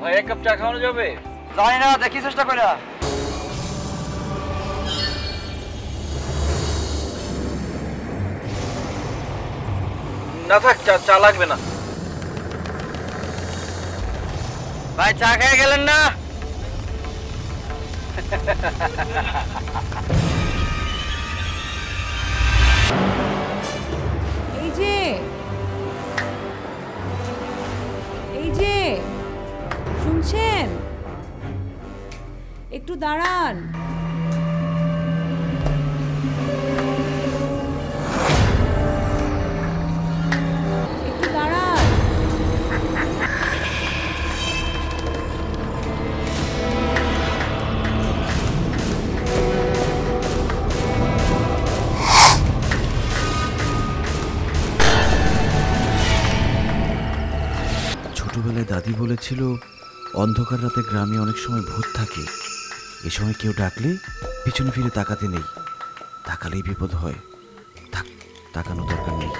ভাই এক কাপ চা খাওয়ানো যাবে? জানি না, দেখি চেষ্টা করে। না থাক, চা লাগবে না। ভাই চা খেয়ে গেলেন না? এই যে শুনছেন, একটু দাঁড়ান। একটু দাঁড়ান। ছোটবেলায় দাদি বলেছিল অন্ধকার রাতে গ্রামে অনেক সময় ভূত থাকে। এ সময় কেউ ডাকলে পিছনে ফিরে তাকাতে নেই, তাকালেই বিপদ হয়। তাকানো দরকার নেই।